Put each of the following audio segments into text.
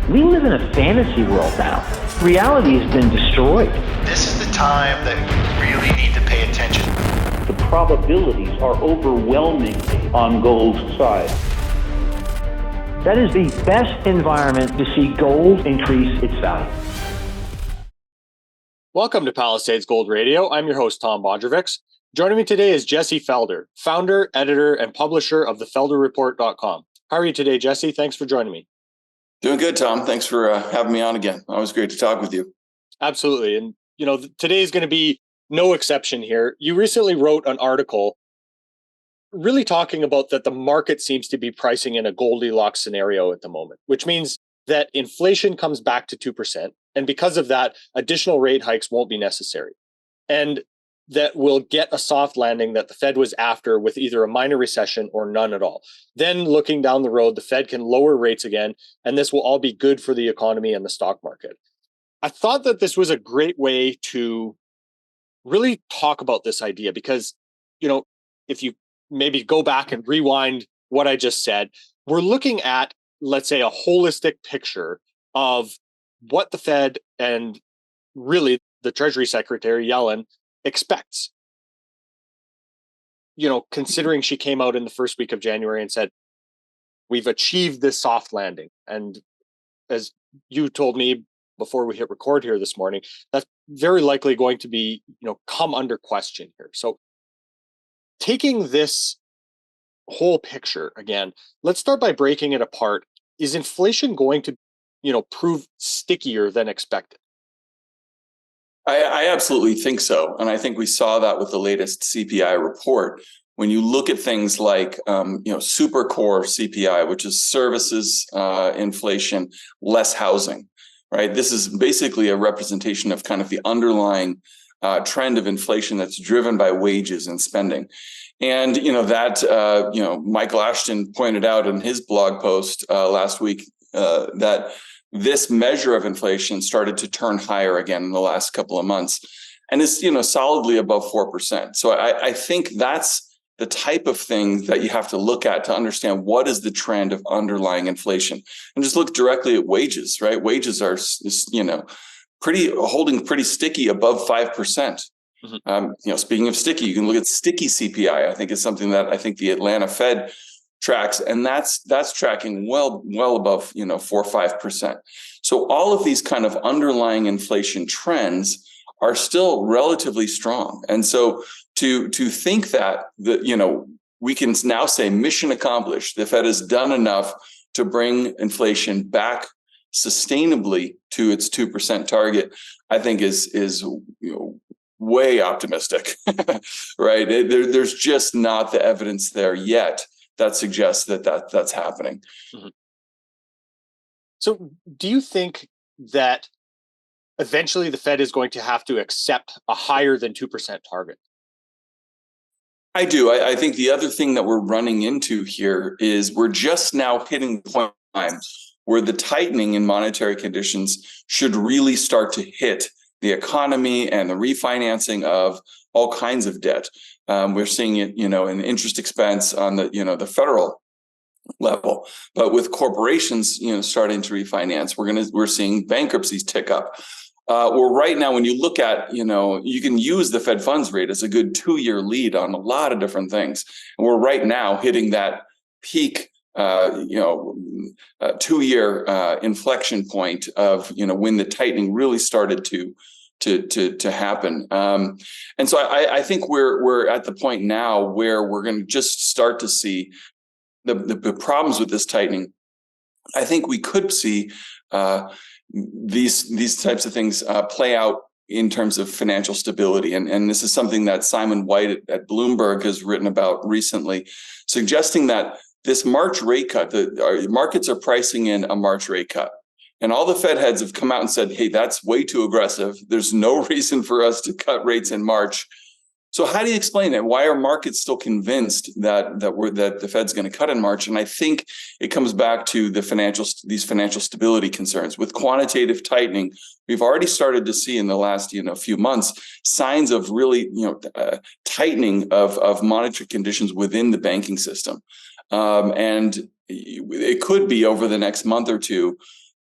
We live in a fantasy world now. Reality has been destroyed. This is the time that we really need to pay attention. The probabilities are overwhelmingly on gold's side. That is the best environment to see gold increase its value. Welcome to Palisade's Gold Radio. I'm your host, Tom Bodrovics. Joining me today is Jesse Felder, founder, editor, and publisher of the FelderReport.com. How are you today, Jesse? Thanks for joining me. Doing good, Tom. Thanks for having me on again. Always great to talk with you. Absolutely. And, today is going to be no exception here. You recently wrote an article really talking about that the market seems to be pricing in a Goldilocks scenario at the moment, which means that inflation comes back to 2%. And because of that, additional rate hikes won't be necessary. And that will get a soft landing that the Fed was after with either a minor recession or none at all. Then looking down the road, the Fed can lower rates again, and this will all be good for the economy and the stock market. I thought that this was a great way to really talk about this idea because, if you maybe go back and rewind what I just said, we're looking at, let's say, a holistic picture of what the Fed and really the Treasury Secretary Yellen expects. Considering she came out in the first week of January and said, we've achieved this soft landing. And as you told me before we hit record here this morning, that's very likely going to be, come under question here. So taking this whole picture again, let's start by breaking it apart. Is inflation going to, prove stickier than expected? I absolutely think so. And I think we saw that with the latest CPI report. When you look at things like, super core CPI, which is services inflation, less housing, right? This is basically a representation of kind of the underlying trend of inflation that's driven by wages and spending. And, Michael Ashton pointed out in his blog post last week that this measure of inflation started to turn higher again in the last couple of months and is, solidly above 4%. So I think that's the type of thing that you have to look at to understand what is the trend of underlying inflation, and just look directly at wages, right? Wages are, holding pretty sticky above 5%. Mm-hmm. Speaking of sticky, you can look at sticky CPI. I think it's something that I think the Atlanta Fed tracks, and that's tracking well above 4 or 5%. So all of these kind of underlying inflation trends are still relatively strong. And so to think that we can now say mission accomplished, the Fed has done enough to bring inflation back sustainably to its 2% target, I think is way optimistic, right? There's just not the evidence there yet that suggests that's happening. Mm-hmm. So do you think that eventually the Fed is going to have to accept a higher than 2% target? I do. I think the other thing that we're running into here is we're just now hitting the point in time where the tightening in monetary conditions should really start to hit the economy and the refinancing of all kinds of debt. We're seeing it, in interest expense on the federal level, but with corporations, starting to refinance, we're seeing bankruptcies tick up. Well, right now, when you look at, you can use the Fed funds rate as a good 2-year lead on a lot of different things. And we're right now hitting that peak, 2-year inflection point of, when the tightening really started to happen. And so I think we're at the point now where we're going to just start to see the problems with this tightening. I think we could see these types of things play out in terms of financial stability. And this is something that Simon White at Bloomberg has written about recently, suggesting that this March rate cut, the markets are pricing in a March rate cut. And all the Fed heads have come out and said, hey, that's way too aggressive. There's no reason for us to cut rates in March. So how do you explain it? Why are markets still convinced that the Fed's going to cut in March? And I think it comes back to these financial stability concerns. With quantitative tightening, we've already started to see in the last few months signs of really tightening of monetary conditions within the banking system, and it could be over the next month or two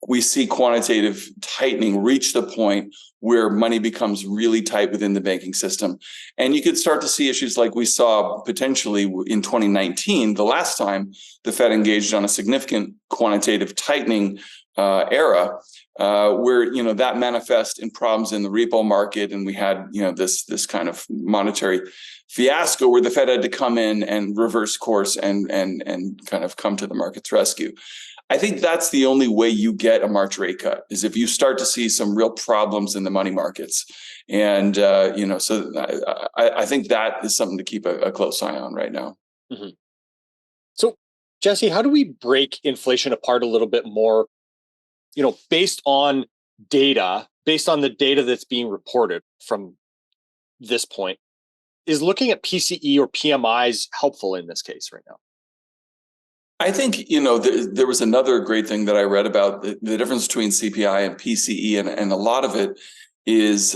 we see quantitative tightening reach the point where money becomes really tight within the banking system. And you could start to see issues like we saw potentially in 2019, the last time the Fed engaged on a significant quantitative tightening era, where that manifests in problems in the repo market, and we had this kind of monetary fiasco where the Fed had to come in and reverse course and kind of come to the market's rescue. I think that's the only way you get a March rate cut, is if you start to see some real problems in the money markets. And, so I think that is something to keep a close eye on right now. Mm-hmm. So, Jesse, how do we break inflation apart a little bit more, based on the data that's being reported from this point? Is looking at PCE or PMIs helpful in this case right now? I think, there was another great thing that I read about the difference between CPI and PCE, and a lot of it is,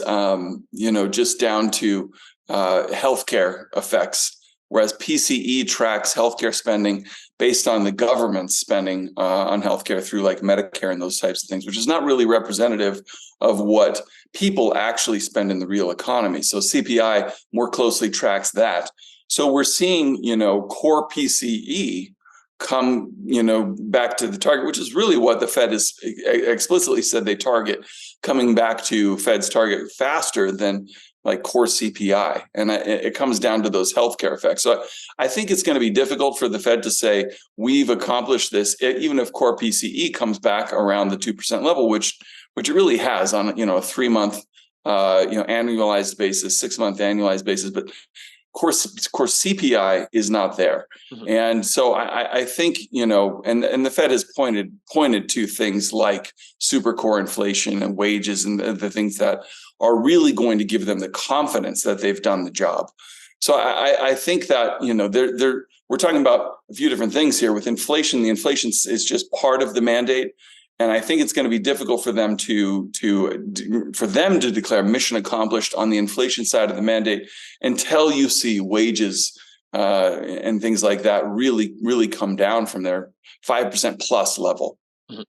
just down to healthcare effects, whereas PCE tracks healthcare spending based on the government spending on healthcare through like Medicare and those types of things, which is not really representative of what people actually spend in the real economy. So CPI more closely tracks that. So we're seeing, core PCE come, back to the target, which is really what the Fed has explicitly said they target, coming back to Fed's target faster than like core CPI. And it comes down to those healthcare effects. So I think it's going to be difficult for the Fed to say we've accomplished this, even if core PCE comes back around the 2% level, which it really has on, a 3-month, annualized basis, 6-month annualized basis. But of course, CPI is not there. Mm-hmm. And so I think, and the Fed has pointed to things like super core inflation and wages and the things that are really going to give them the confidence that they've done the job. So I think that, we're talking about a few different things here. With inflation, the inflation is just part of the mandate. And I think it's going to be difficult for them to declare mission accomplished on the inflation side of the mandate until you see wages and things like that really come down from their 5% plus level. Mm-hmm.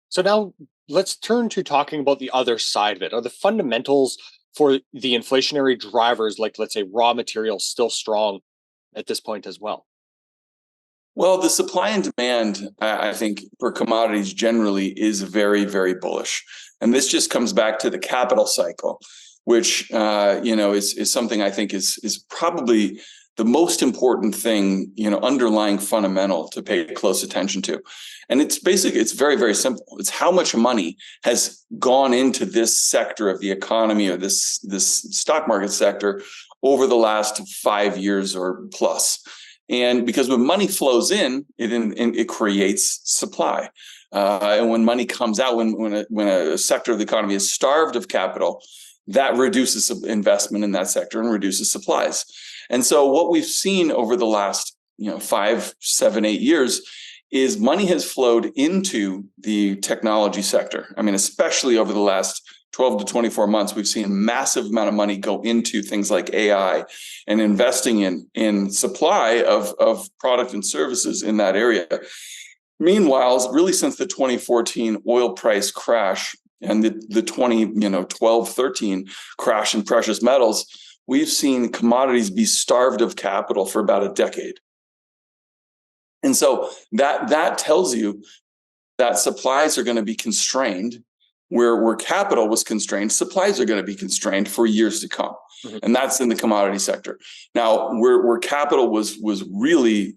So now let's turn to talking about the other side of it. Are the fundamentals for the inflationary drivers, like let's say raw materials, still strong at this point as well? Well, the supply and demand, I think, for commodities generally is very, very bullish. And this just comes back to the capital cycle, which, is something I think is probably the most important thing, underlying fundamental to pay close attention to. And it's very, very simple. It's how much money has gone into this sector of the economy or this stock market sector over the last 5 years or plus. And because when money flows in, it creates supply. And when money comes out, when a sector of the economy is starved of capital, that reduces investment in that sector and reduces supplies. And so what we've seen over the last 5, 7, 8 years is money has flowed into the technology sector. I mean, especially over the last 12 to 24 months, we've seen a massive amount of money go into things like AI and investing in supply of product and services in that area. Meanwhile, really since the 2014 oil price crash and the 2012-13 crash in precious metals, we've seen commodities be starved of capital for about a decade. And so that tells you that supplies are going to be constrained. Where capital was constrained, supplies are going to be constrained for years to come. Mm-hmm. And that's in the commodity sector. Now, where capital was really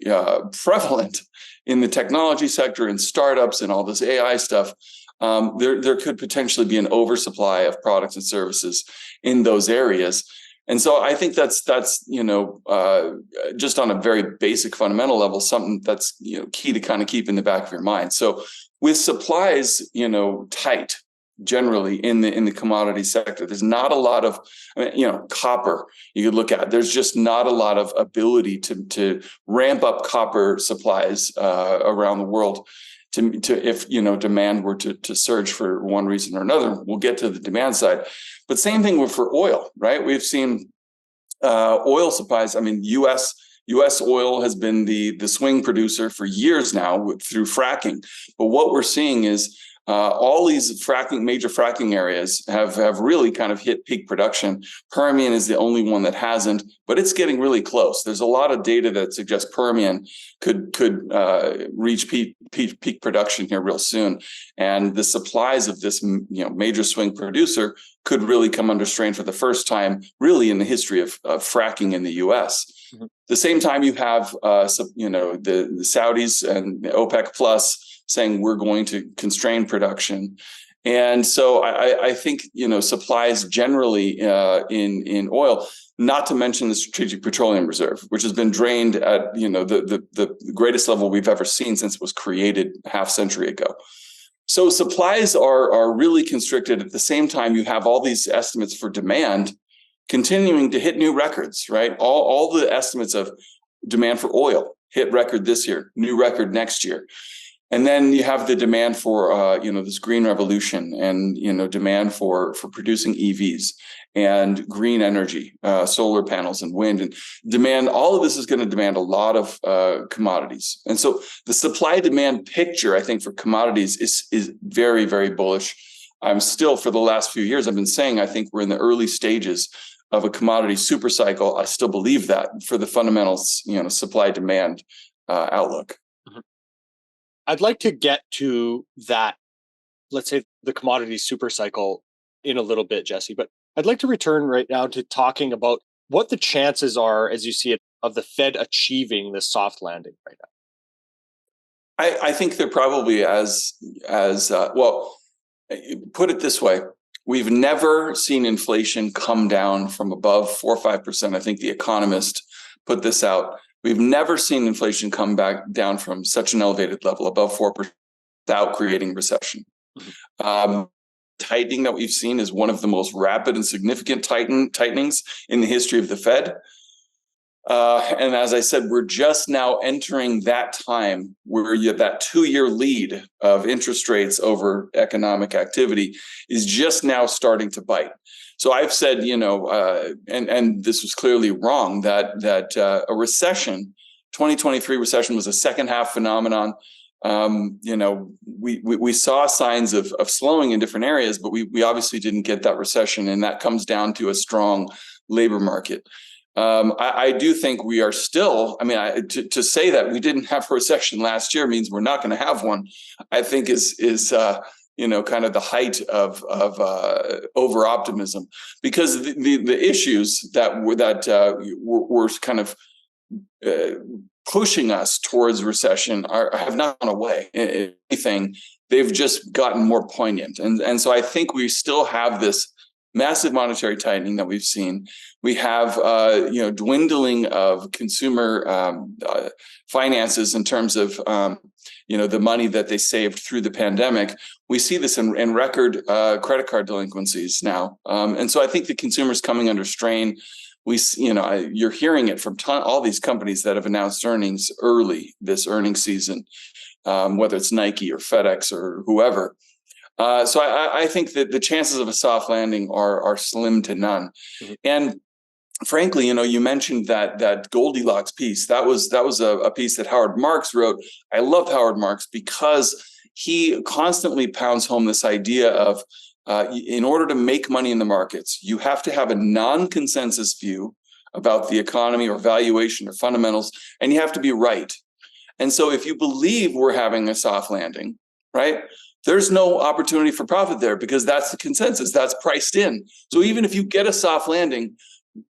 prevalent in the technology sector and startups and all this AI stuff, there could potentially be an oversupply of products and services in those areas. And so I think that's just on a very basic fundamental level, something that's key to kind of keep in the back of your mind. So with supplies, tight, generally in the commodity sector, there's not a lot of, copper you could look at. There's just not a lot of ability to ramp up copper supplies around the world to if demand were to surge for one reason or another. We'll get to the demand side, but same thing for oil, right? We've seen oil supplies. I mean, U.S. oil has been the swing producer for years now through fracking. But what we're seeing is All these major fracking areas have really kind of hit peak production. Permian is the only one that hasn't, but it's getting really close. There's a lot of data that suggests Permian could reach peak production here real soon, and the supplies of this major swing producer could really come under strain for the first time, really in the history of fracking in the U.S. Mm-hmm. The same time, you have the Saudis and the OPEC Plus saying we're going to constrain production. And so I think, supplies generally in oil, not to mention the Strategic Petroleum Reserve, which has been drained at, the greatest level we've ever seen since it was created half century ago. So supplies are really constricted. At the same time, you have all these estimates for demand continuing to hit new records, right? All the estimates of demand for oil hit record this year, new record next year. And then you have the demand for, this green revolution and, demand for producing EVs and green energy, solar panels and wind, and demand. All of this is going to demand a lot of commodities. And so the supply demand picture, I think, for commodities is very, very bullish. I'm still, for the last few years, I've been saying, I think we're in the early stages of a commodity super cycle. I still believe that for the fundamentals, supply demand outlook. I'd like to get to that, let's say the commodity super cycle in a little bit, Jesse, but I'd like to return right now to talking about what the chances are, as you see it, of the Fed achieving this soft landing right now. I think they're probably as well, put it this way. We've never seen inflation come down from above 4 or 5%. I think The Economist put this out. We've never seen inflation come back down from such an elevated level, above 4%, without creating recession. Mm-hmm. Tightening that we've seen is one of the most rapid and significant tightenings in the history of the Fed. And as I said, we're just now entering that time where that 2-year lead of interest rates over economic activity is just now starting to bite. So I've said, and this was clearly wrong, that a recession, 2023 recession, was a second half phenomenon. We saw signs of slowing in different areas, but we obviously didn't get that recession, and that comes down to a strong labor market. I do think we are still, to say that we didn't have a recession last year means we're not going to have one, I think is kind of the height of over optimism, because the issues that were kind of pushing us towards recession have not gone away. If anything, they've just gotten more poignant, and so I think we still have this massive monetary tightening that we've seen. We have dwindling of consumer finances in terms of the money that they saved through the pandemic. We see this in record credit card delinquencies now, and so I think the consumer's coming under strain. You're hearing it from all these companies that have announced earnings early this earnings season, whether it's Nike or FedEx or whoever. So I think that the chances of a soft landing are slim to none. Mm-hmm. And frankly, you mentioned that Goldilocks piece. That was a piece that Howard Marks wrote. I love Howard Marks because he constantly pounds home this idea of in order to make money in the markets, you have to have a non-consensus view about the economy or valuation or fundamentals, and you have to be right. And so if you believe we're having a soft landing, right, there's no opportunity for profit there because that's the consensus. That's priced in. So even if you get a soft landing,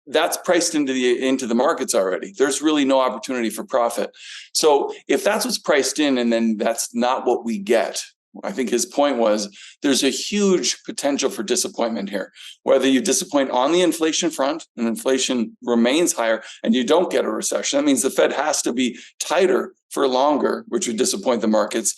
that's priced into the markets already. There's really no opportunity for profit. So if that's what's priced in, and then that's not what we get, I think his point was there's a huge potential for disappointment here. Whether you disappoint on the inflation front and inflation remains higher and you don't get a recession, that means the Fed has to be tighter for longer, which would disappoint the markets.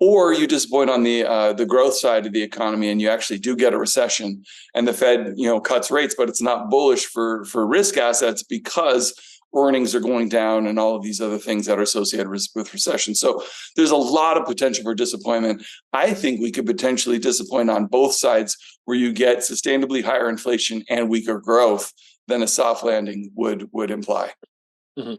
Or you disappoint on the growth side of the economy and you actually do get a recession and the Fed, cuts rates, but it's not bullish for risk assets because earnings are going down and all of these other things that are associated with recession. So there's a lot of potential for disappointment. I think we could potentially disappoint on both sides where you get sustainably higher inflation and weaker growth than a soft landing would imply. Mm-hmm.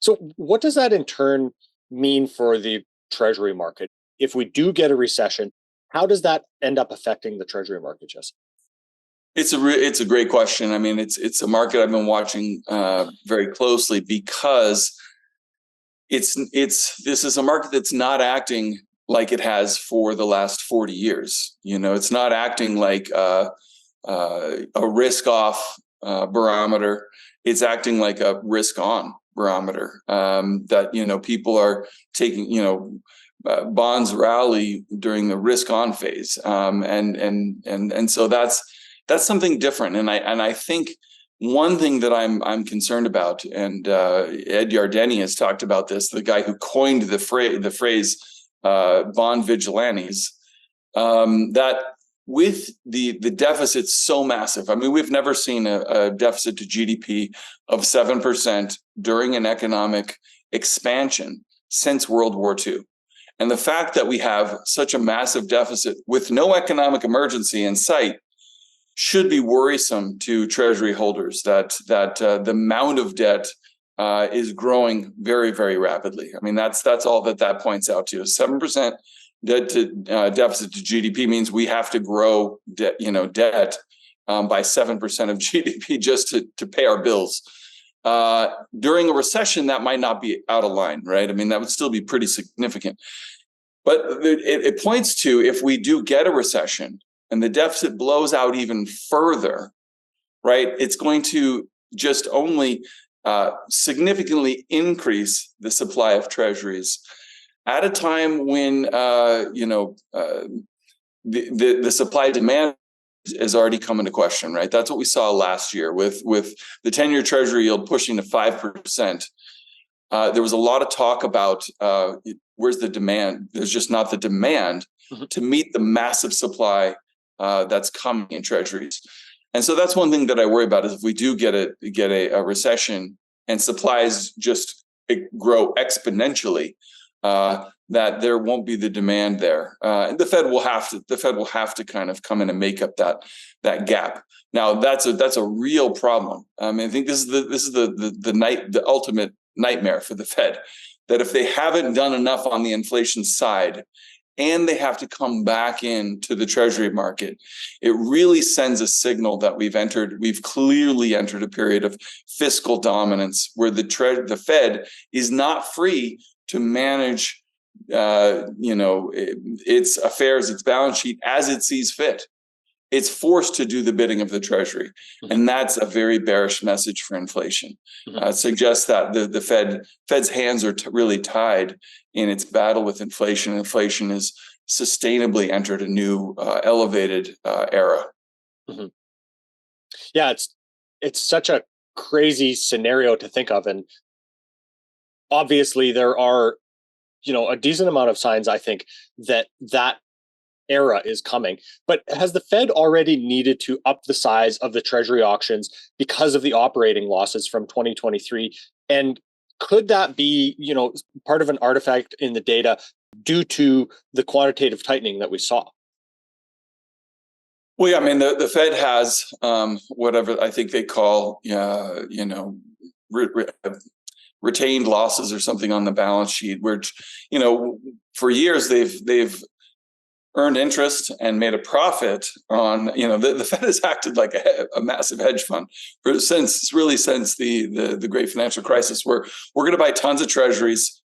So what does that in turn mean for the Treasury market? If we do get a recession, How does that end up affecting the Treasury market, Jesse? It's a great question. I mean, it's a market I've been watching very closely because this is a market that's not acting like it has for the last 40 years. It's not acting like a risk off barometer. It's acting like a risk on barometer, that people are taking, bonds rally during the risk on phase, and so that's something different. And I think one thing that I'm concerned about, and Ed Yardeni has talked about this, the guy who coined the phrase bond vigilantes, that with the deficit so massive. I mean, we've never seen a deficit to GDP of 7% during an economic expansion since World War II. And the fact that we have such a massive deficit with no economic emergency in sight should be worrisome to Treasury holders, that the amount of debt is growing very, very rapidly. I mean, that's all that points out to. 7% debt to deficit to GDP means we have to grow debt by 7% of GDP just to pay our bills. During a recession, that might not be out of line, right? I mean, that would still be pretty significant. But it points to, if we do get a recession and the deficit blows out even further, right, it's going to just only significantly increase the supply of treasuries at a time when the supply demand has already come into question, right? That's what we saw last year with the 10-year treasury yield pushing to 5%. There was a lot of talk about where's the demand. There's just not the demand to meet the massive supply that's coming in treasuries. And so that's one thing that I worry about, is if we do get a recession and supplies just grow exponentially, that there won't be the demand there. And the Fed will have to kind of come in and make up that gap. Now that's a real problem. I think this is the ultimate nightmare for the Fed, that if they haven't done enough on the inflation side and they have to come back into the treasury market, it really sends a signal that we've clearly entered a period of fiscal dominance, where the Fed is not free to manage its affairs, its balance sheet, as it sees fit. It's forced to do the bidding of the Treasury. And that's a very bearish message for inflation. It suggests that the Fed's hands are really tied in its battle with inflation. Inflation has sustainably entered a new elevated era. Yeah, it's such a crazy scenario to think of. And obviously there are, a decent amount of signs, I think, that era is coming. But has the Fed already needed to up the size of the Treasury auctions because of the operating losses from 2023? And could that be, part of an artifact in the data due to the quantitative tightening that we saw? Well, yeah, I mean, the Fed has whatever I think they call, retained losses or something on the balance sheet, which, for years they've earned interest and made a profit on, the Fed has acted like a massive hedge fund since the great financial crisis, where we're going to buy tons of treasuries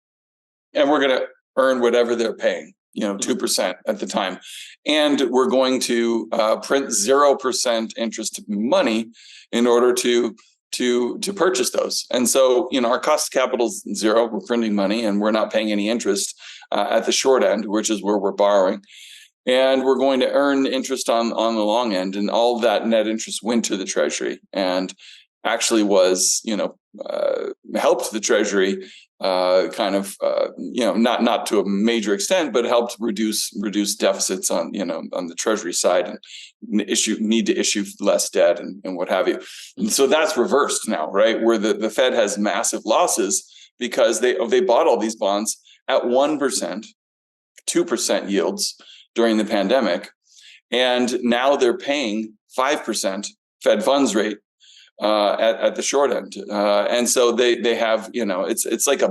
and we're going to earn whatever they're paying, 2% at the time. And we're going to print 0% interest money in order to purchase those. And so, our cost of capital is zero. We're printing money and we're not paying any interest at the short end, which is where we're borrowing. And we're going to earn interest on the long end. And all of that net interest went to the Treasury and actually was, helped the Treasury not to a major extent, but helped reduce deficits on the Treasury side, and need to issue less debt and what have you. And so that's reversed now, right? Where the Fed has massive losses because they bought all these bonds at 1%, 2% yields during the pandemic. And now they're paying 5% Fed funds rate at the short end. And so they have, it's like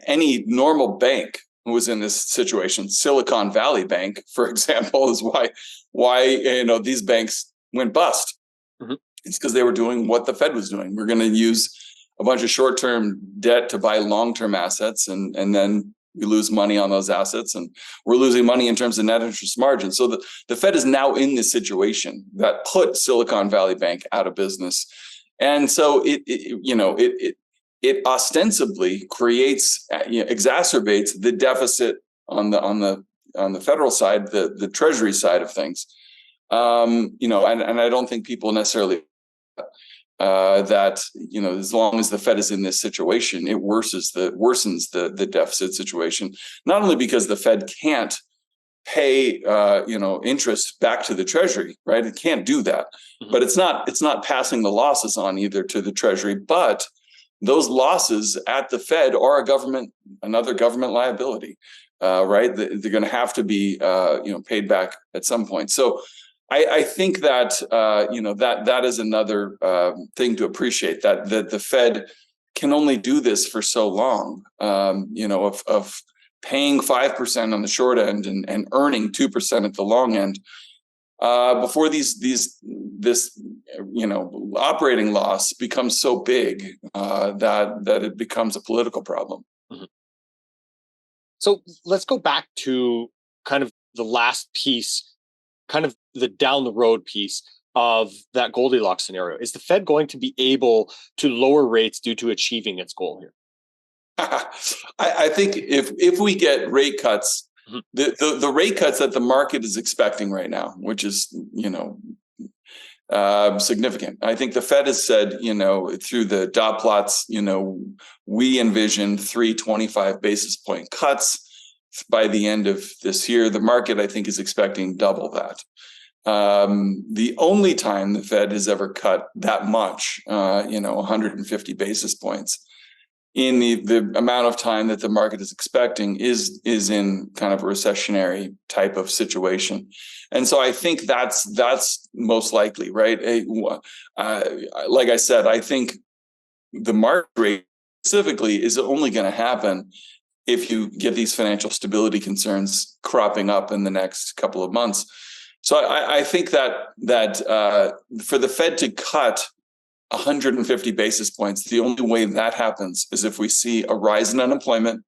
any normal bank was in this situation. Silicon Valley Bank, for example, is why these banks went bust. Mm-hmm. It's because they were doing what the Fed was doing. We're going to use a bunch of short-term debt to buy long-term assets, and then we lose money on those assets, and we're losing money in terms of net interest margin. So the Fed is now in this situation that put Silicon Valley Bank out of business, and so it ostensibly creates, exacerbates the deficit on the federal side, the Treasury side of things. And I don't think people necessarily that as long as the Fed is in this situation, it worsens the deficit situation. Not only because the Fed can't pay interest back to the Treasury, right? It can't do that, Mm-hmm. but it's not passing the losses on either to the Treasury. But those losses at the Fed are another government liability, right? They're going to have to be paid back at some point. So I think that that is another thing to appreciate, that the Fed can only do this for so long, of paying 5% on the short end and earning 2% at the long end, before this operating loss becomes so big that it becomes a political problem. Mm-hmm. So let's go back to kind of the last piece, kind of the down the road piece of that Goldilocks scenario. Is the Fed going to be able to lower rates due to achieving its goal here? I think if we get rate cuts, mm-hmm. the rate cuts that the market is expecting right now, which is significant. I think the Fed has said, through the dot plots, we envision 325 basis point cuts by the end of this year. The market, I think, is expecting double that. The only time the Fed has ever cut that much, 150 basis points in the amount of time that the market is expecting is in kind of a recessionary type of situation. And so I think that's most likely, right? Like I said, I think the market rate specifically is only going to happen if you get these financial stability concerns cropping up in the next couple of months. So I think that for the Fed to cut 150 basis points, the only way that happens is if we see a rise in unemployment,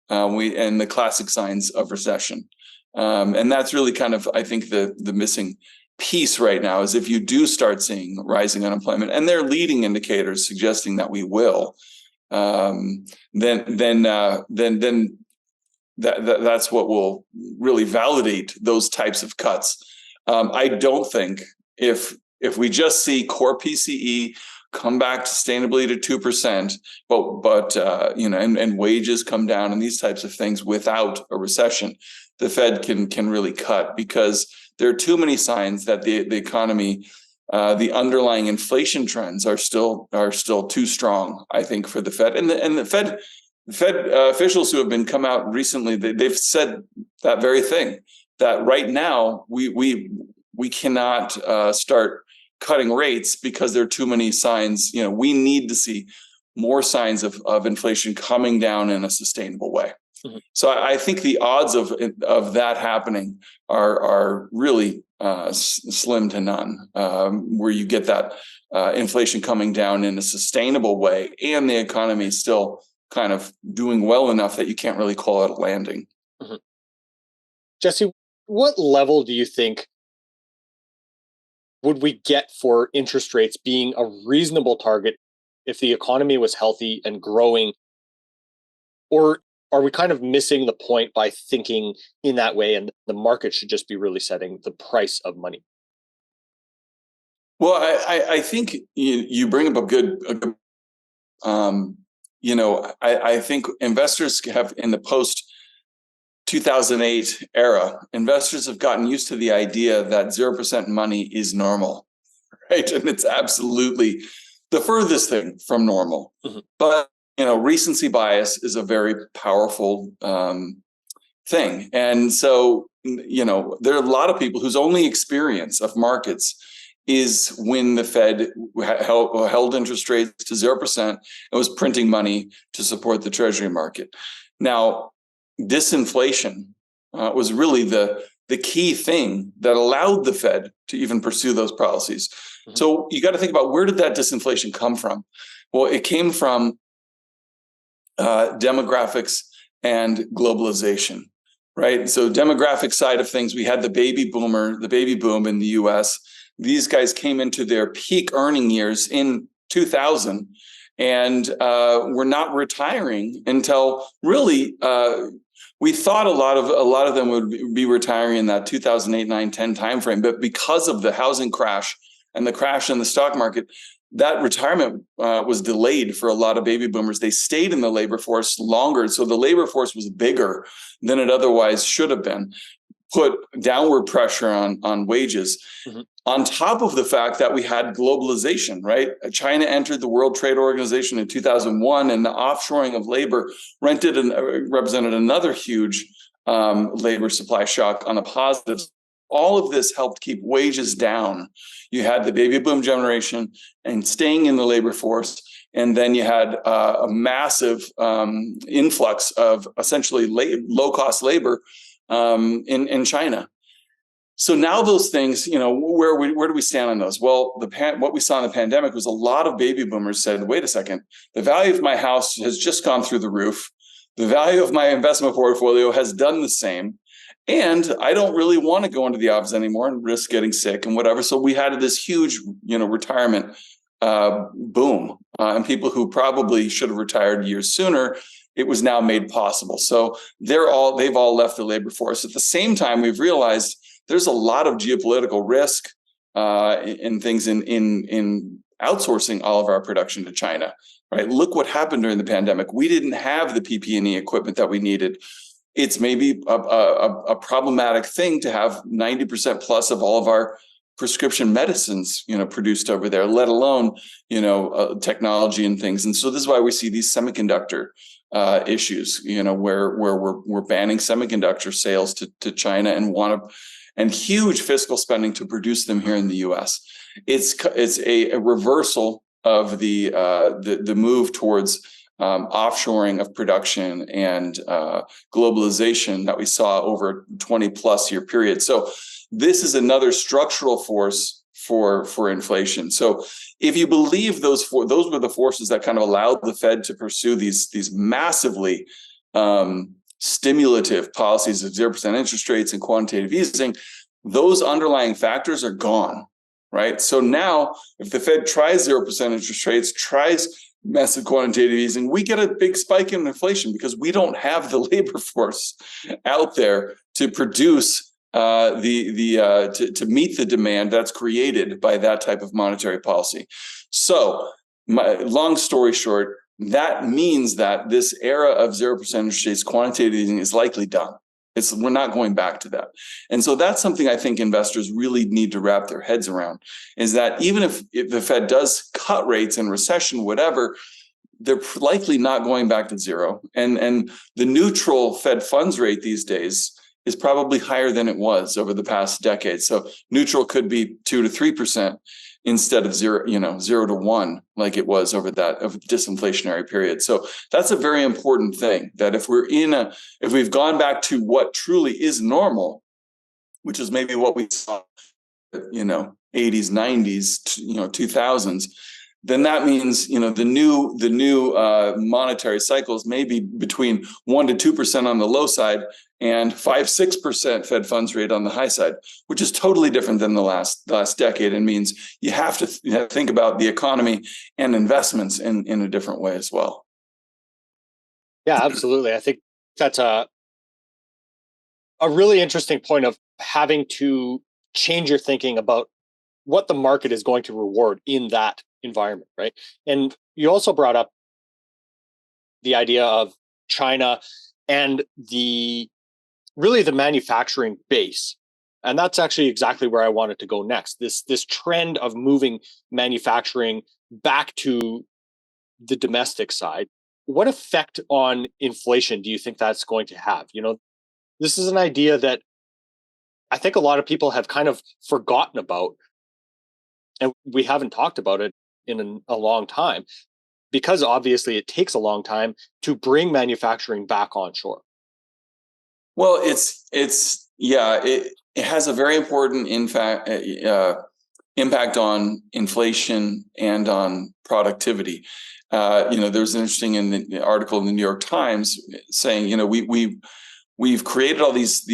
and the classic signs of recession. And that's really kind of, I think, the missing piece right now, is if you do start seeing rising unemployment, and there are leading indicators suggesting that we will, then that's what will really validate those types of cuts. I don't think if we just see core PCE come back sustainably to 2%, but and wages come down and these types of things without a recession, the Fed can really cut, because there are too many signs that the economy, the underlying inflation trends are still too strong, I think, for the Fed. And the Fed officials who have been come out recently, they've said that very thing, that right now we cannot start cutting rates because there are too many signs. We need to see more signs of inflation coming down in a sustainable way. Mm-hmm. So I think the odds of that happening are really slim to none, where you get that inflation coming down in a sustainable way, and the economy is still kind of doing well enough that you can't really call it a landing. Mm-hmm. Jesse, what level do you think would we get for interest rates being a reasonable target if the economy was healthy and growing? Or are we kind of missing the point by thinking in that way, and the market should just be really setting the price of money? Well, I think you bring up a good I think investors have, in the post 2008 era, investors have gotten used to the idea that 0% money is normal, right? And it's absolutely the furthest thing from normal. Mm-hmm. But recency bias is a very powerful thing. And so, there are a lot of people whose only experience of markets is when the Fed held interest rates to 0% and was printing money to support the Treasury market. Now, disinflation was really the key thing that allowed the Fed to even pursue those policies. Mm-hmm. So you got to think about, where did that disinflation come from? Well, it came from demographics and globalization, right? So demographic side of things, we had the baby boom in the US. These guys came into their peak earning years in 2000 and were not retiring until really we thought a lot of them would be retiring in that 2008, 9, 10 timeframe. But because of the housing crash and the crash in the stock market, that retirement was delayed for a lot of baby boomers. They stayed in the labor force longer. So the labor force was bigger than it otherwise should have been, put downward pressure on wages. Mm-hmm. On top of the fact that we had globalization, right? China entered the World Trade Organization in 2001, and the offshoring of labor represented another huge labor supply shock on the positive. All of this helped keep wages down. You had the baby boom generation and staying in the labor force, and then you had a massive influx of essentially low-cost labor in China. So now those things, where do we stand on those? Well, what we saw in the pandemic was a lot of baby boomers said, wait a second, the value of my house has just gone through the roof. The value of my investment portfolio has done the same. And I don't really want to go into the office anymore and risk getting sick and whatever. So we had this huge, retirement boom. And people who probably should have retired years sooner, it was now made possible. So they've all left the labor force. At the same time, we've realized there's a lot of geopolitical risk in things in outsourcing all of our production to China, right? Look what happened during the pandemic. We didn't have the PPE equipment that we needed. It's maybe a problematic thing to have 90% plus of all of our prescription medicines, produced over there, let alone, technology and things. And so this is why we see these semiconductor issues, where we're banning semiconductor sales to China and huge fiscal spending to produce them here in the U.S. It's a reversal of the move towards offshoring of production and globalization that we saw over 20 plus year period. So this is another structural force for inflation. So if you believe those were the forces that kind of allowed the Fed to pursue these massively stimulative policies of 0% interest rates and quantitative easing, those underlying factors are gone, right? So now if the Fed tries 0% interest rates, tries massive quantitative easing, we get a big spike in inflation because we don't have the labor force out there to produce to meet the demand that's created by that type of monetary policy. So, long story short, that means that this era of 0% interest rates, quantitative easing is likely done. We're not going back to that. And so that's something I think investors really need to wrap their heads around, is that even if the Fed does cut rates in recession, whatever, they're likely not going back to zero. And the neutral Fed funds rate these days is probably higher than it was over the past decade. So neutral could be 2 to 3% instead of 0 to 1, like it was over that of disinflationary period. So that's a very important thing, that if we've gone back to what truly is normal, which is maybe what we saw, 80s, 90s, 2000s, then that means, the new monetary cycles may be between 1 to 2% on the low side and 5-6% Fed funds rate on the high side, which is totally different than the last decade, and means you have to think about the economy and investments in a different way as well. Yeah, absolutely. I think that's a really interesting point of having to change your thinking about what the market is going to reward in that environment, right? And you also brought up the idea of China and the manufacturing base. And that's actually exactly where I wanted to go next. This trend of moving manufacturing back to the domestic side. What effect on inflation do you think that's going to have? This is an idea that I think a lot of people have kind of forgotten about, and we haven't talked about it in a long time, because obviously it takes a long time to bring manufacturing back onshore. Well, it has a very important impact on inflation and on productivity. There's an interesting article in the New York Times saying, we've created all these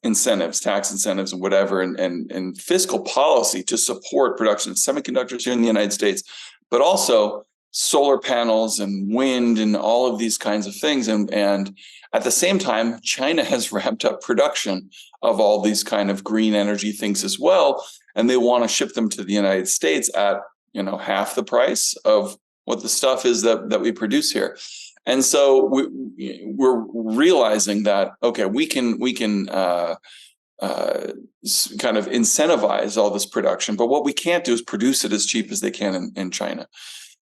incentives, tax incentives and whatever, and fiscal policy to support production of semiconductors here in the United States, but also solar panels and wind and all of these kinds of things. And at the same time, China has ramped up production of all these kind of green energy things as well. And they want to ship them to the United States at, half the price of what the stuff is that we produce here. And so we're realizing that, okay, we can kind of incentivize all this production, but what we can't do is produce it as cheap as they can in China.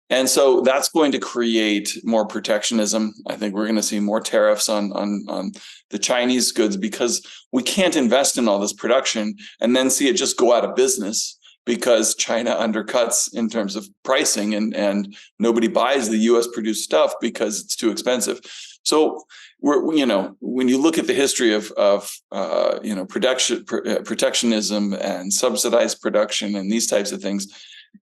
And so that's going to create more protectionism. I think we're going to see more tariffs on the Chinese goods, because we can't invest in all this production and then see it just go out of business because China undercuts in terms of pricing, and nobody buys the US produced stuff because it's too expensive. So when you look at the history of protectionism and subsidized production and these types of things,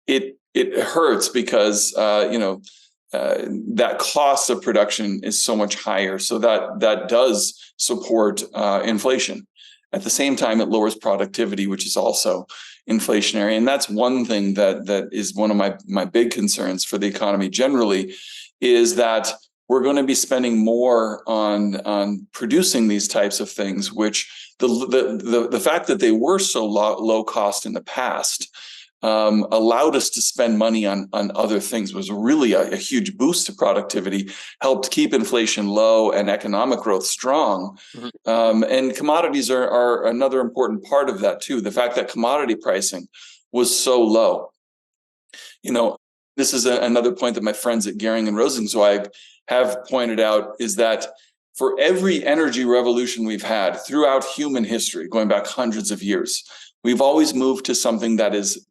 it hurts because that cost of production is so much higher. So that does support inflation. At the same time, it lowers productivity, which is also inflationary. And that's one thing that is one of my big concerns for the economy generally, is that we're going to be spending more on producing these types of things, which the fact that they were so low cost in the past allowed us to spend money on other things, was really a huge boost to productivity, helped keep inflation low and economic growth strong. Mm-hmm. And commodities are another important part of that too. The fact that commodity pricing was so low. This is another point that my friends at Gehring and Rosenzweig have pointed out, is that for every energy revolution we've had throughout human history, going back hundreds of years, we've always moved to something that is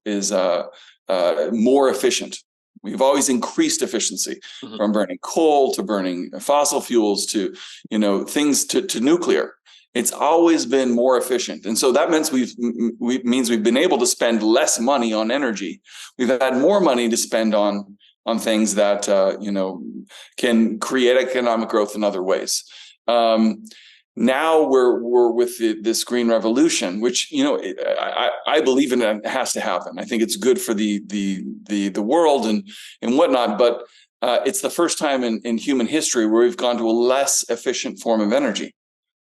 more efficient. We've always increased efficiency, mm-hmm. from burning coal to burning fossil fuels to things to nuclear. It's always been more efficient, and so that means we've been able to spend less money on energy. We've had more money to spend on things that can create economic growth in other ways. Now we're with this green revolution, which I believe in it has to happen. I think it's good for the world and whatnot. But it's the first time in human history where we've gone to a less efficient form of energy.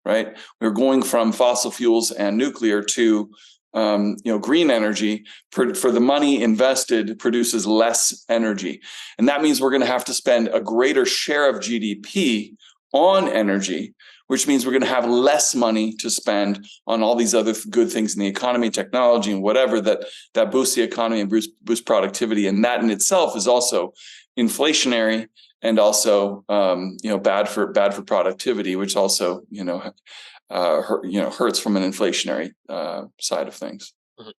Right? We're going from fossil fuels and nuclear to green energy. For the money invested produces less energy, and that means we're going to have to spend a greater share of GDP on energy, which means we're going to have less money to spend on all these other good things in the economy, technology, and whatever that boosts the economy and boost productivity. And that in itself is also inflationary and also bad for productivity, which also hurts from an inflationary side of things. Mm-hmm.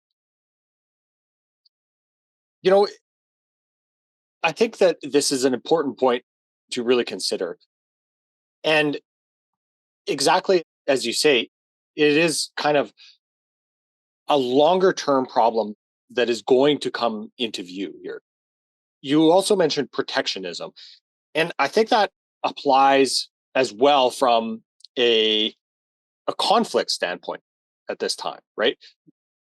I think that this is an important point to really consider. And exactly as you say, it is kind of a longer term problem that is going to come into view here. You also mentioned protectionism, and I think that applies as well from a conflict standpoint at this time, right?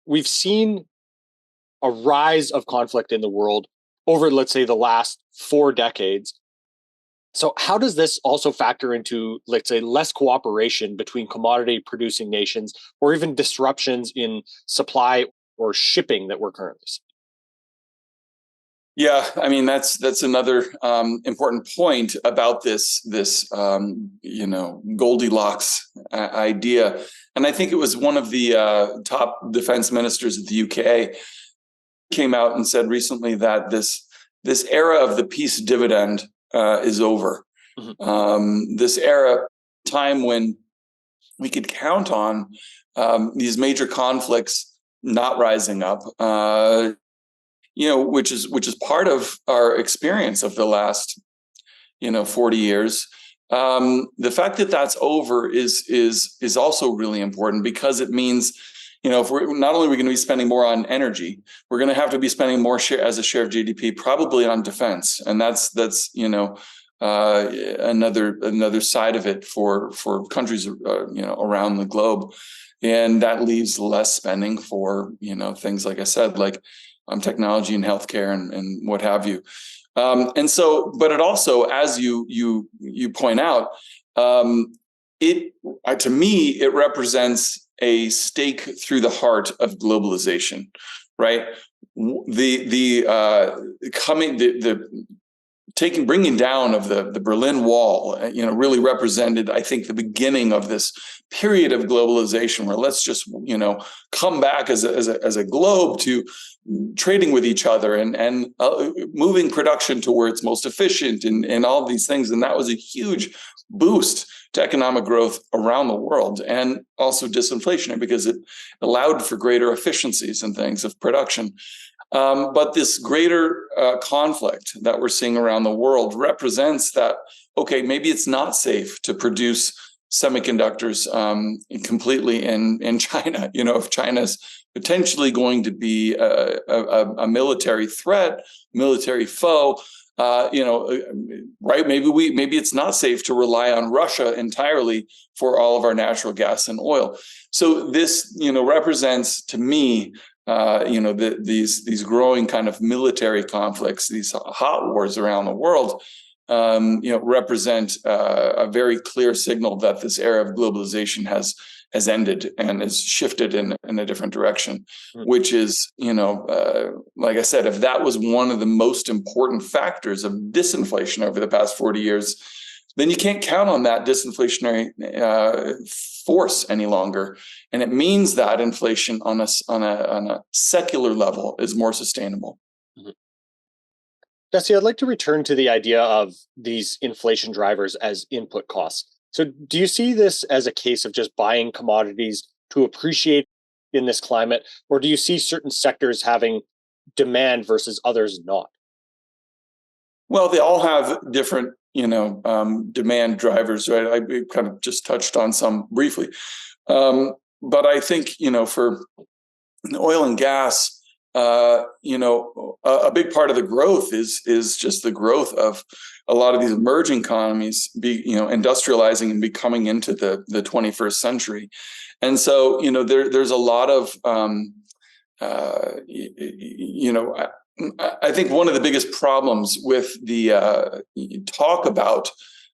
We've seen a rise of conflict in the world over, let's say, the last 4 decades. So how does this also factor into, let's say, less cooperation between commodity producing nations, or even disruptions in supply or shipping that we're currently seeing? Yeah, I mean that's another important point about this Goldilocks idea, and I think it was one of the top defense ministers of the UK came out and said recently that this era of the peace dividend is over. Mm-hmm. This era, time when we could count on these major conflicts not rising up. Which is part of our experience of the last, 40 years. The fact that that's over is also really important, because it means, if we're not only are we going to be spending more on energy, we're going to have to be spending more as a share of GDP, probably on defense, and that's another side of it for countries around the globe, and that leaves less spending for things like I said, like technology and healthcare and what have you. And so, but it also, as you point out, to me it represents a stake through the heart of globalization, right? Bringing down of the Berlin Wall, really represented, I think, the beginning of this period of globalization, where let's just, come back as a globe to trading with each other and moving production towards most efficient and all these things. And that was a huge boost to economic growth around the world, and also disinflationary, because it allowed for greater efficiencies and things of production. But this greater conflict that we're seeing around the world represents that, okay, maybe it's not safe to produce semiconductors completely in China. If China's potentially going to be a military threat, military foe, right? Maybe it's not safe to rely on Russia entirely for all of our natural gas and oil. So this, represents to me, these growing kind of military conflicts, these hot wars around the world, represent a very clear signal that this era of globalization has ended and has shifted in a different direction, which is, like I said, if that was one of the most important factors of disinflation over the past 40 years, then you can't count on that disinflationary force any longer. And it means that inflation on a secular level is more sustainable. Mm-hmm. Jesse, I'd like to return to the idea of these inflation drivers as input costs. So do you see this as a case of just buying commodities to appreciate in this climate, or do you see certain sectors having demand versus others not? Well, they all have different, demand drivers, right? I kind of just touched on some briefly. But I think, for oil and gas, a big part of the growth is just the growth of a lot of these emerging economies industrializing and becoming into the 21st century. And so, there's a lot of, I think one of the biggest problems with the talk about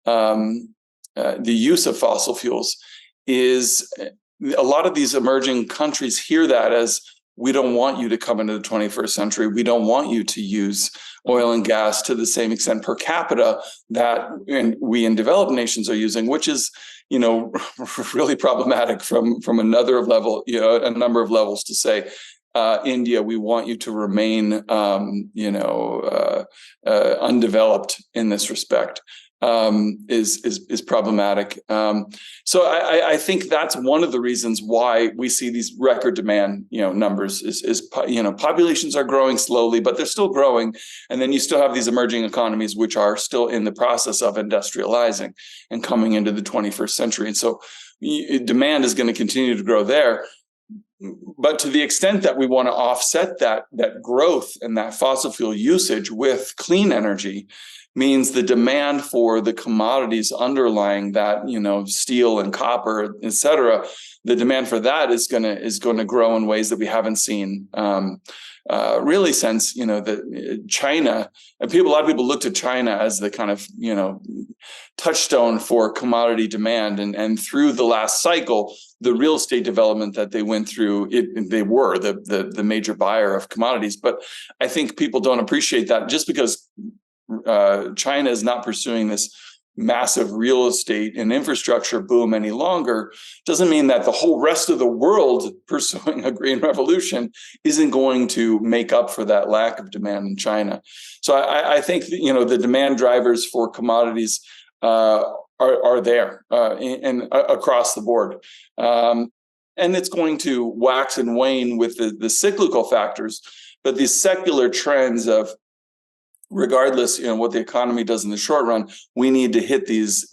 the use of fossil fuels is a lot of these emerging countries hear that as, we don't want you to come into the 21st century. We don't want you to use oil and gas to the same extent per capita that we in developed nations are using, which is, really problematic from another level, a number of levels, to say, India, we want you to remain, undeveloped in this respect, is problematic. So I think that's one of the reasons why we see these record demand, numbers is populations are growing slowly, but they're still growing. And then you still have these emerging economies, which are still in the process of industrializing and coming into the 21st century. And so demand is going to continue to grow there. But to the extent that we want to offset that growth and that fossil fuel usage with clean energy, means the demand for the commodities underlying that, steel and copper, et cetera, the demand for that is going to grow in ways that we haven't seen really since, China. And a lot of people looked at China as the kind of, touchstone for commodity demand. And through the last cycle, the real estate development that they went through, they were the major buyer of commodities. But I think people don't appreciate that just because China is not pursuing this massive real estate and infrastructure boom any longer, doesn't mean that the whole rest of the world pursuing a green revolution isn't going to make up for that lack of demand in China. So I think the demand drivers for commodities are there and across the board. And it's going to wax and wane with the cyclical factors, but these secular trends of regardless, what the economy does in the short run, we need to hit these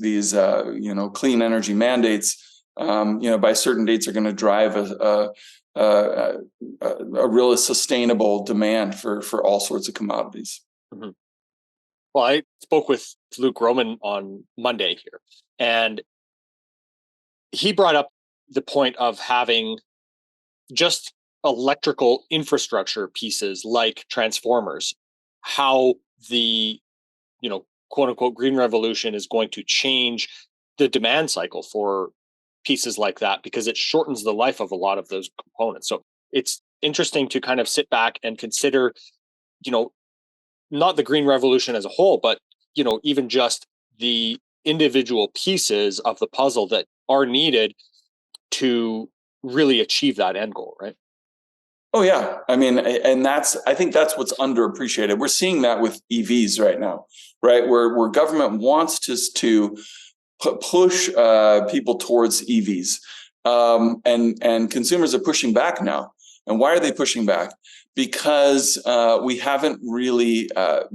clean energy mandates. By certain dates are going to drive a really sustainable demand for all sorts of commodities. Mm-hmm. Well, I spoke with Luke Roman on Monday here, and he brought up the point of having just electrical infrastructure pieces like transformers, how the, quote unquote, green revolution is going to change the demand cycle for pieces like that, because it shortens the life of a lot of those components. So it's interesting to kind of sit back and consider, not the green revolution as a whole, but, even just the individual pieces of the puzzle that are needed to really achieve that end goal, right? Oh yeah, I mean, and I think that's what's underappreciated. We're seeing that with EVs right now, right? Where government wants to push people towards EVs, and consumers are pushing back now. And why are they pushing back? Because we haven't really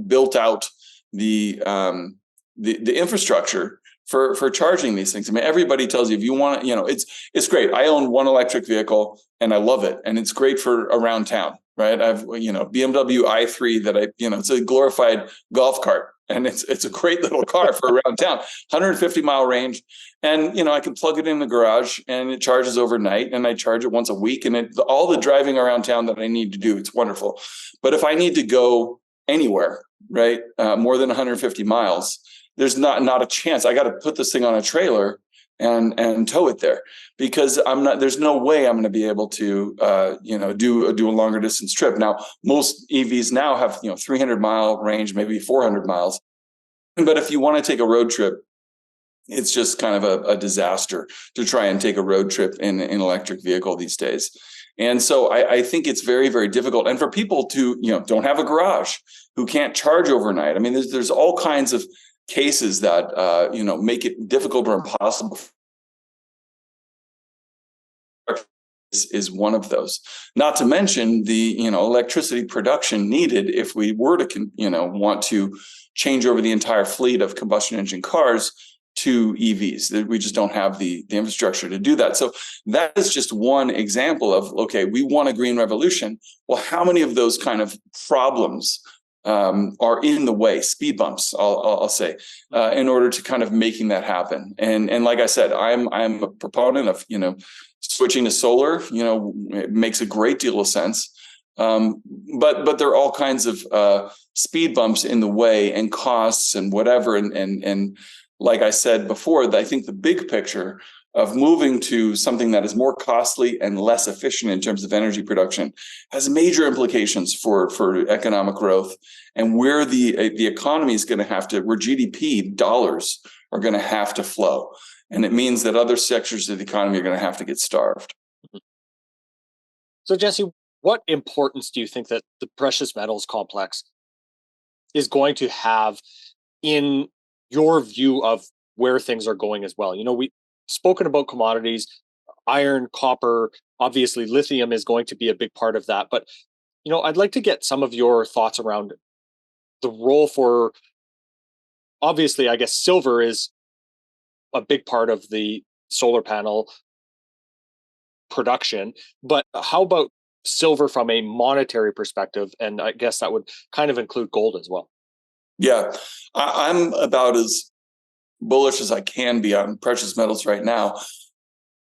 built out the infrastructure for charging these things. I mean, everybody tells you if you want to, it's great. I own one electric vehicle and I love it, and it's great for around town, right? I've BMW i3 that it's a glorified golf cart, and it's a great little car for around town, 150-mile range, and I can plug it in the garage and it charges overnight, and I charge it once a week, and all the driving around town that I need to do, it's wonderful. But if I need to go anywhere, right, more than 150 miles, there's not a chance. I got to put this thing on a trailer and tow it there, because there's no way I'm going to be able to do a longer distance trip. Now, most EVs now have 300-mile range, maybe 400 miles. But if you want to take a road trip, it's just kind of a disaster to try and take a road trip in an electric vehicle these days. And so I think it's very, very difficult. And for people to don't have a garage, who can't charge overnight, I mean, there's all kinds of cases that make it difficult or impossible. Is one of those. Not to mention the electricity production needed if we were to want to change over the entire fleet of combustion engine cars to EVs. We just don't have the infrastructure to do that. So that is just one example of, okay, we want a green revolution. Well, how many of those kind of problems are in the way, speed bumps, I'll say, in order to kind of making that happen? And like I said, I'm a proponent of switching to solar. It makes a great deal of sense, but there are all kinds of speed bumps in the way, and costs and whatever. And like I said before, I think the big picture of moving to something that is more costly and less efficient in terms of energy production has major implications for economic growth, and where the economy is going to have to, where GDP dollars are going to have to flow. And it means that other sectors of the economy are going to have to get starved. So, Jesse, what importance do you think that the precious metals complex is going to have in your view of where things are going as well? We've spoken about commodities, iron, copper, obviously lithium is going to be a big part of that. But, I'd like to get some of your thoughts around the role for, obviously, I guess silver is a big part of the solar panel production, but how about silver from a monetary perspective? And I guess that would kind of include gold as well. Yeah, I'm about as bullish as I can be on precious metals right now,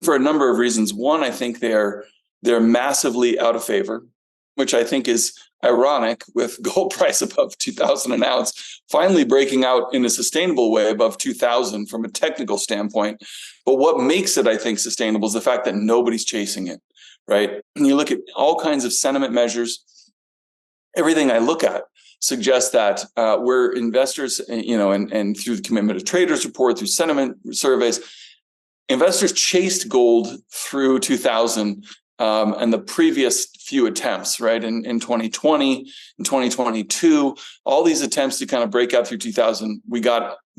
for a number of reasons. One, I think they're massively out of favor, which I think is ironic, with gold price above 2,000 an ounce, finally breaking out in a sustainable way above 2,000 from a technical standpoint. But what makes it, I think, sustainable is the fact that nobody's chasing it, right? And you look at all kinds of sentiment measures, everything I look at suggests that where investors, and through the Commitment of Traders report, through sentiment surveys, investors chased gold through 2000 and the previous few attempts, right? In 2020, in 2022, all these attempts to kind of break out through 2000,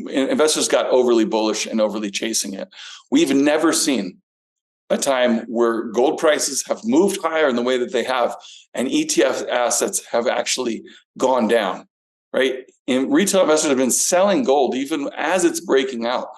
investors got overly bullish and overly chasing it. We've never seen a time where gold prices have moved higher in the way that they have, and ETF assets have actually gone down. right? And retail investors have been selling gold even as it's breaking out.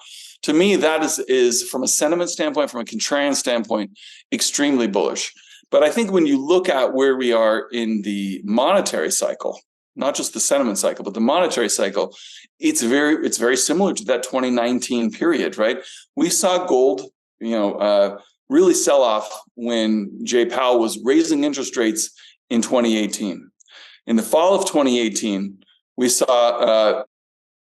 To me, that is from a sentiment standpoint, from a contrarian standpoint, extremely bullish. But I think when you look at where we are in the monetary cycle, not just the sentiment cycle, but the monetary cycle, it's very similar to that 2019 period, right? We saw gold, really sell off when Jay Powell was raising interest rates in 2018. In the fall of 2018, we saw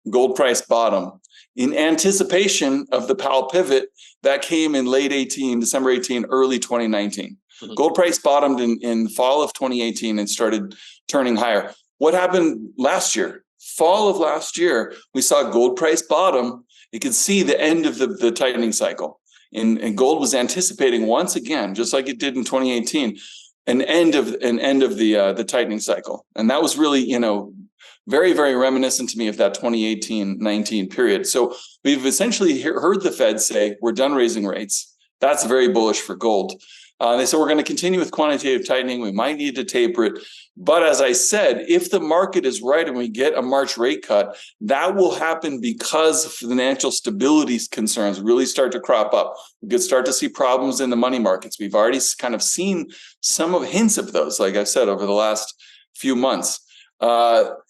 gold price bottom in anticipation of the Powell pivot that came in late 18, December 18, early 2019. Mm-hmm. Gold price bottomed in fall of 2018 and started turning higher. What happened last year? Fall of last year, we saw gold price bottom. You could see the end of the tightening cycle. And gold was anticipating once again, just like it did in 2018, an end of the tightening cycle. And that was really, very, very reminiscent to me of that 2018-19 period. So we've essentially heard the Fed say, we're done raising rates. That's very bullish for gold. They said, we're going to continue with quantitative tightening. We might need to taper it. But as I said, if the market is right and we get a March rate cut, that will happen because financial stability concerns really start to crop up. We could start to see problems in the money markets. We've already kind of seen some of hints of those, like I said, over the last few months.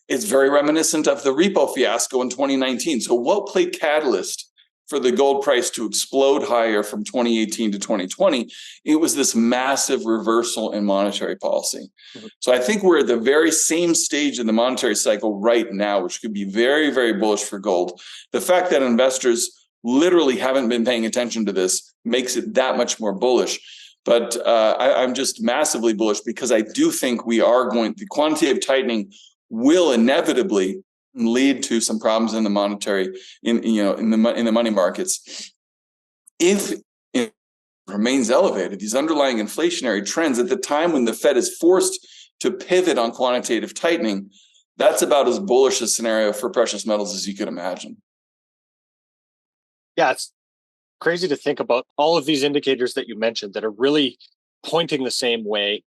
It's very reminiscent of the repo fiasco in 2019. So what played catalyst for the gold price to explode higher from 2018 to 2020? It was this massive reversal in monetary policy. Mm-hmm. So I think we're at the very same stage in the monetary cycle right now, which could be very, very bullish for gold. The fact that investors literally haven't been paying attention to this makes it that much more bullish. But I'm just massively bullish because I do think the quantitative tightening will inevitably lead to some problems in the monetary, in the money markets. If it remains elevated, these underlying inflationary trends at the time when the Fed is forced to pivot on quantitative tightening, that's about as bullish a scenario for precious metals as you could imagine. Yeah, it's crazy to think about all of these indicators that you mentioned that are really pointing the same way,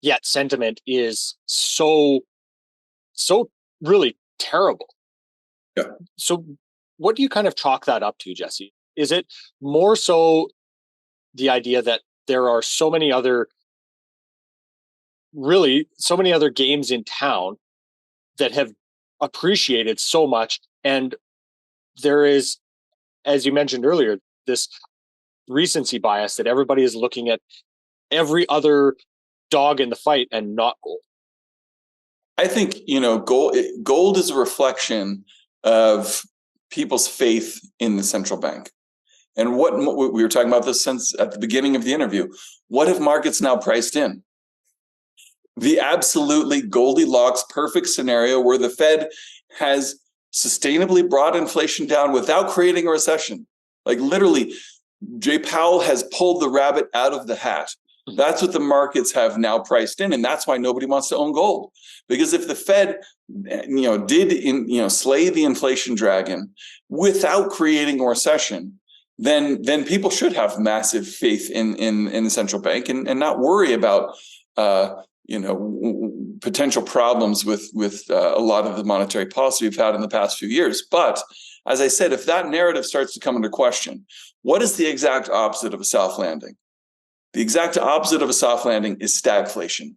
yet sentiment is so really terrible. Yeah. So what do you kind of chalk that up to, Jesse? Is it more so the idea that there are so many other games in town that have appreciated so much, and there is, as you mentioned earlier, this recency bias that everybody is looking at every other dog in the fight and not gold? I think, gold is a reflection of people's faith in the central bank. And what we were talking about this since at the beginning of the interview. What have markets now priced in? The absolutely Goldilocks perfect scenario where the Fed has sustainably brought inflation down without creating a recession. Like literally, Jay Powell has pulled the rabbit out of the hat. That's what the markets have now priced in, and that's why nobody wants to own gold. Because if the Fed, did slay the inflation dragon without creating a recession, then people should have massive faith in the central bank and not worry about potential problems with a lot of the monetary policy we've had in the past few years. But as I said, if that narrative starts to come into question, what is the exact opposite of a soft landing? The exact opposite of a soft landing is stagflation.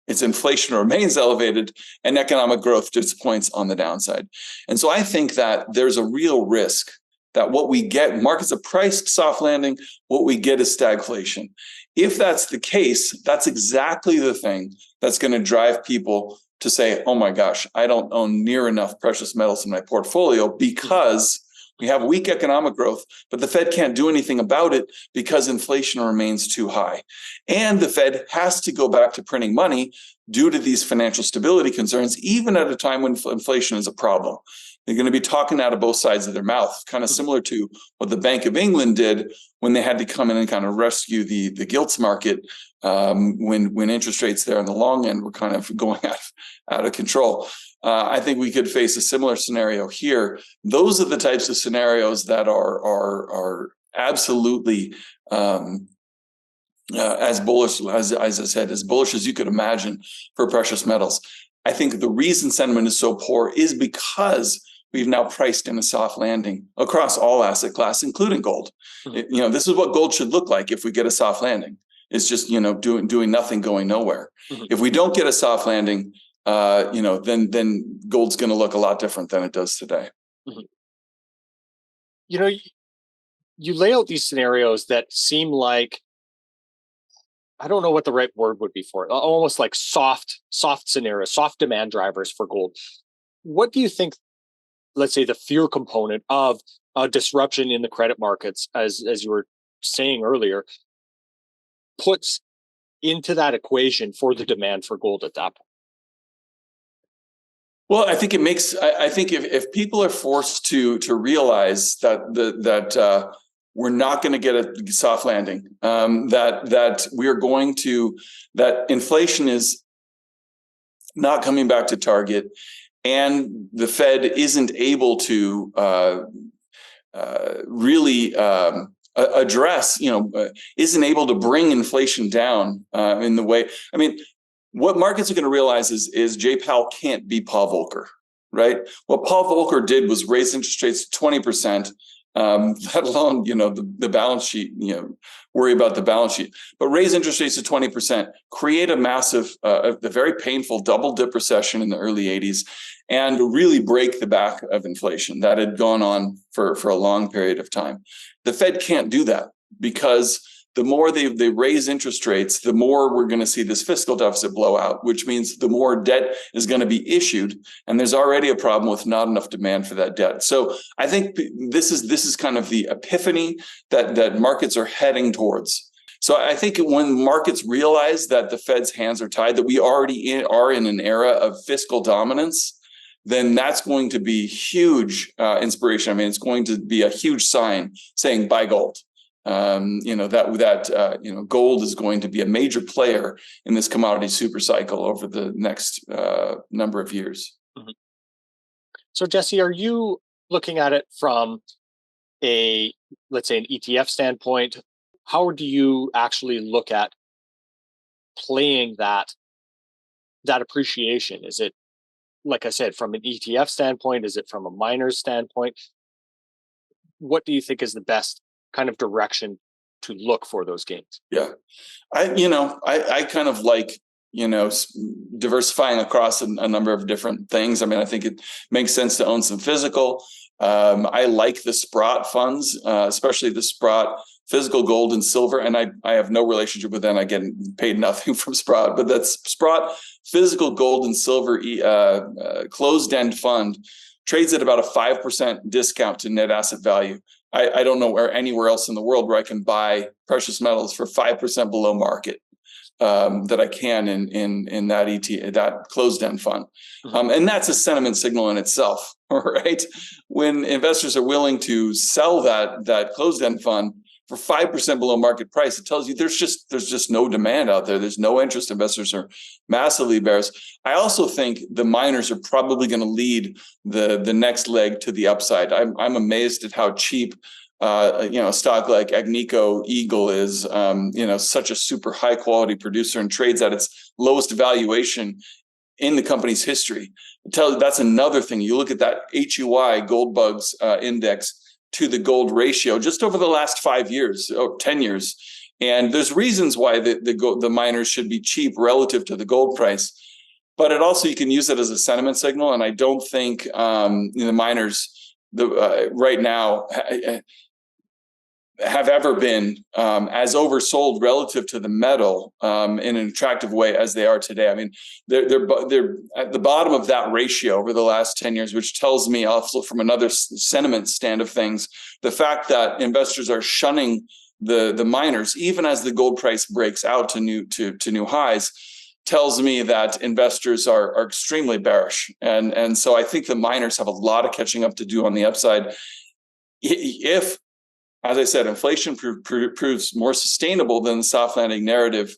It's inflation remains elevated and economic growth disappoints on the downside. And so I think that there's a real risk that what we get, markets have priced soft landing, what we get is stagflation. If that's the case, that's exactly the thing that's going to drive people to say, oh my gosh, I don't own near enough precious metals in my portfolio because we have weak economic growth, but the Fed can't do anything about it because inflation remains too high. And the Fed has to go back to printing money due to these financial stability concerns, even at a time when inflation is a problem. They're going to be talking out of both sides of their mouth, kind of similar to what the Bank of England did when they had to come in and kind of rescue the gilts market when interest rates there on the long end were kind of going out of control. I think we could face a similar scenario here. Those are the types of scenarios that are absolutely as bullish, as I said, as bullish as you could imagine for precious metals. I think the reason sentiment is so poor is because we've now priced in a soft landing across all asset classes, including gold. This is what gold should look like if we get a soft landing. It's just, doing nothing, going nowhere. If we don't get a soft landing, then gold's going to look a lot different than it does today. You lay out these scenarios that seem like, I don't know what the right word would be for it, almost like soft scenarios, soft demand drivers for gold. What do you think, let's say, the fear component of a disruption in the credit markets, as you were saying earlier, puts into that equation for the demand for gold at that point? Well, I think I think if people are forced to realize that we're not going to get a soft landing, that inflation is not coming back to target, and the Fed isn't able to really address, isn't able to bring inflation down in the way. I mean, what markets are going to realize is Jay Powell can't be Paul Volcker, right? What Paul Volcker did was raise interest rates to 20%. Let alone, the balance sheet, worry about the balance sheet, but raise interest rates to 20%, create a massive, a very painful double dip recession in the early 80s, and really break the back of inflation that had gone on for a long period of time. The Fed can't do that because the more they raise interest rates, the more we're going to see this fiscal deficit blow out, which means the more debt is going to be issued. And there's already a problem with not enough demand for that debt. So I think this is kind of the epiphany that markets are heading towards. So I think when markets realize that the Fed's hands are tied, that we already are in an era of fiscal dominance, then that's going to be huge inspiration. I mean, it's going to be a huge sign saying buy gold. Gold is going to be a major player in this commodity super cycle over the next number of years. So, Jesse, are you looking at it from let's say, an ETF standpoint? How do you actually look at playing that appreciation? Is it, like I said, from an ETF standpoint? Is it from a miner's standpoint? What do you think is the best kind of direction to look for those gains? Yeah, I kind of like, diversifying across a number of different things. I mean, I think it makes sense to own some physical. I like the Sprott funds, especially the Sprott physical gold and silver. And I have no relationship with them. I get paid nothing from Sprott, but that's Sprott physical gold and silver closed-end fund trades at about a 5% discount to net asset value. I don't know anywhere else in the world where I can buy precious metals for 5% below market that I can in that closed-end fund. And that's a sentiment signal in itself, right? When investors are willing to sell that closed-end fund for 5% below market price, it tells you there's just no demand out there. There's no interest. Investors are massively bearish. I also think the miners are probably going to lead the next leg to the upside. I'm amazed at how cheap a stock like Agnico Eagle is, such a super high quality producer and trades at its lowest valuation in the company's history. That's another thing. You look at that HUI Gold Bugs index to the gold ratio just over the last 5 years, 10 years. And there's reasons why the miners should be cheap relative to the gold price. But you can use it as a sentiment signal. And I don't think the miners right now have ever been as oversold relative to the metal in an attractive way as they are today. I mean, they're at the bottom of that ratio over the last 10 years, which tells me also from another sentiment stand of things, the fact that investors are shunning the miners, even as the gold price breaks out to new highs, tells me that investors are extremely bearish. And so I think the miners have a lot of catching up to do on the upside. If, as I said, inflation proves more sustainable than the soft landing narrative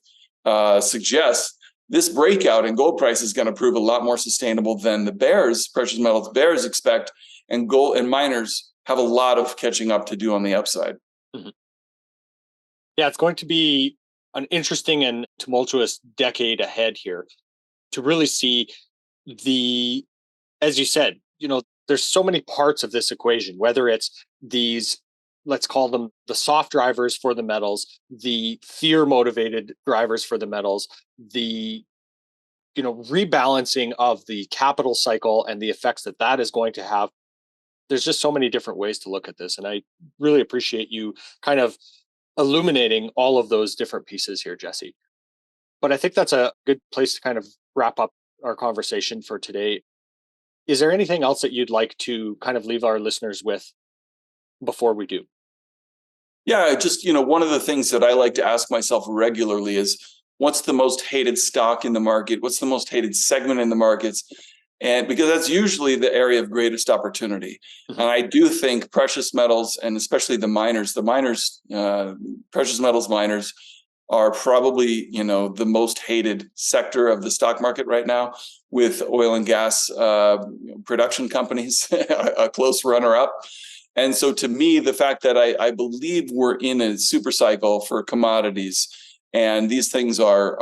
suggests, this breakout in gold price is going to prove a lot more sustainable than the precious metals bears expect, and gold and miners have a lot of catching up to do on the upside. Yeah, it's going to be an interesting and tumultuous decade ahead here to really see as you said, there's so many parts of this equation, whether it's these, let's call them the soft drivers for the metals, the fear motivated drivers for the metals, the rebalancing of the capital cycle and the effects that that is going to have. There's just so many different ways to look at this. And I really appreciate you kind of illuminating all of those different pieces here, Jesse. But I think that's a good place to kind of wrap up our conversation for today. Is there anything else that you'd like to kind of leave our listeners with before we do? Yeah, just, one of the things that I like to ask myself regularly is, what's the most hated stock in the market? What's the most hated segment in the markets? And because that's usually the area of greatest opportunity. Mm-hmm. And I do think precious metals, and especially the miners, precious metals miners are probably, the most hated sector of the stock market right now, with oil and gas production companies a close runner-up. And so to me, the fact that I believe we're in a super cycle for commodities, and these things are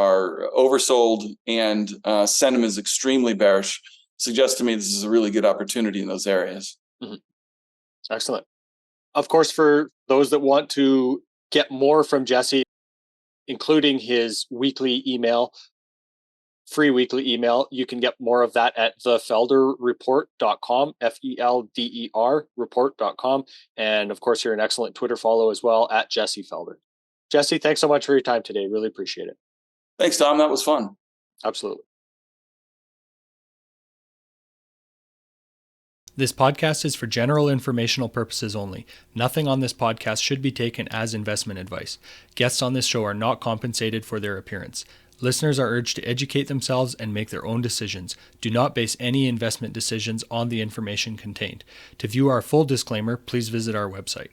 oversold, and sentiment is extremely bearish, suggests to me this is a really good opportunity in those areas. Mm-hmm. Excellent. Of course, for those that want to get more from Jesse, including his weekly email, free weekly email, you can get more of that at thefelderreport.com, FELDER report.com. And of course, you're an excellent Twitter follow as well, at Jesse Felder. Jesse, thanks so much for your time today. Really appreciate it. Thanks, Tom. That was fun. Absolutely. This podcast is for general informational purposes only. Nothing on this podcast should be taken as investment advice. Guests on this show are not compensated for their appearance. Listeners are urged to educate themselves and make their own decisions. Do not base any investment decisions on the information contained. To view our full disclaimer, please visit our website.